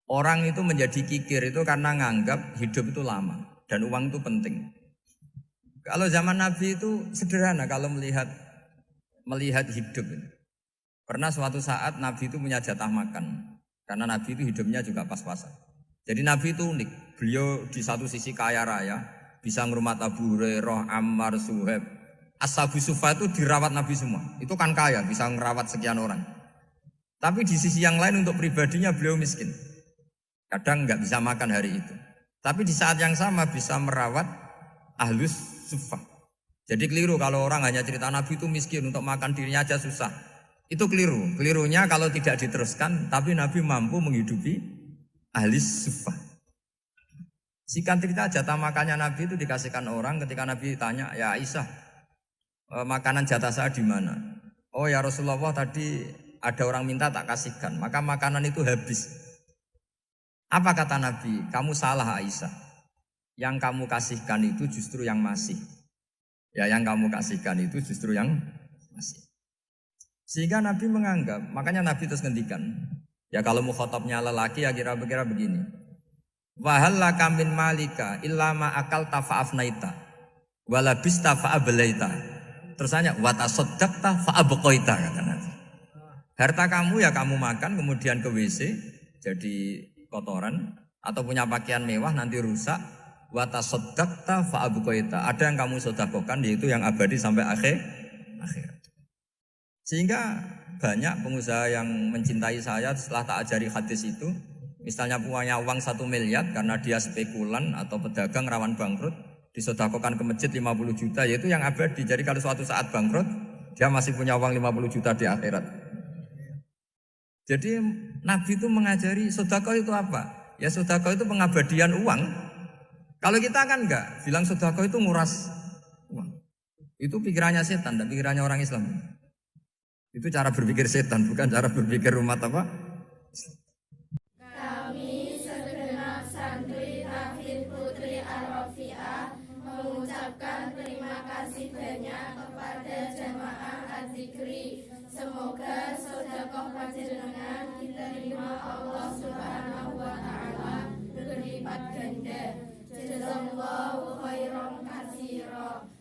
Orang itu menjadi kikir itu karena nganggap hidup itu lama dan uang itu penting. Kalau zaman Nabi itu sederhana kalau melihat hidup. Pernah suatu saat Nabi itu punya jatah makan. Karena Nabi itu hidupnya juga pas-pasan. Jadi Nabi itu unik. Beliau di satu sisi kaya raya, bisa ngurmat Abu Hurairah, Ammar, Suhaib. Ashabu Sufa itu dirawat Nabi semua. Itu kan kaya, bisa ngerawat sekian orang. Tapi di sisi yang lain untuk pribadinya beliau miskin. Kadang nggak bisa makan hari itu. Tapi di saat yang sama bisa merawat Ahlus Sufa. Jadi keliru kalau orang hanya cerita Nabi itu miskin, untuk makan dirinya aja susah. Itu keliru. Kelirunya kalau tidak diteruskan, tapi Nabi mampu menghidupi Ahlus Sufa. Singkat cerita jatah makannya Nabi itu dikasihkan orang ketika Nabi tanya, ya Aisyah, makanan jatah saya di mana? Oh ya Rasulullah, tadi ada orang minta tak kasihkan, maka makanan itu habis. Apa kata Nabi? Kamu salah Aisyah. Yang kamu kasihkan itu justru yang masih. Ya, yang kamu kasihkan itu justru yang masih. Sehingga Nabi menganggap, makanya Nabi terus ngendikan. Ya kalau mukhatabnya lelaki ya kira-kira begini. Wa hal laka min malika illa ma akalta fa afnaita wa labista fa ablaita. Terus tanya wa tasaddaqta fa abqaita kata Nabi. Harta kamu ya kamu makan kemudian ke WC jadi kotoran atau punya pakaian mewah nanti rusak. Wa tasaddaqta fa abqaita. Ada yang kamu sedekahkan yaitu yang abadi sampai akhir. Sehingga banyak pengusaha yang mencintai saya setelah tak ajari hadis itu, misalnya punya uang 1 miliar karena dia spekulan atau pedagang rawan bangkrut, disedekahkan ke masjid 50 juta, yaitu yang abadi. Jadi kalau suatu saat bangkrut, dia masih punya uang 50 juta di akhirat. Jadi Nabi itu mengajari sedekah itu apa? Ya sedekah itu pengabadian uang. Kalau kita kan enggak, bilang sedekah itu nguras uang. Itu pikirannya setan dan pikirannya orang Islam. Itu cara berpikir setan, bukan cara berpikir umat apa? Kami segenap santri Tahfidz Putri Al-Rafi'ah mengucapkan terima kasih banyak kepada jamaah Az-Zikri. Semoga sedekah panjenengan diterima Allah Subhanahu wa taala berlipat ganda. Jazakallahu khairan katsira.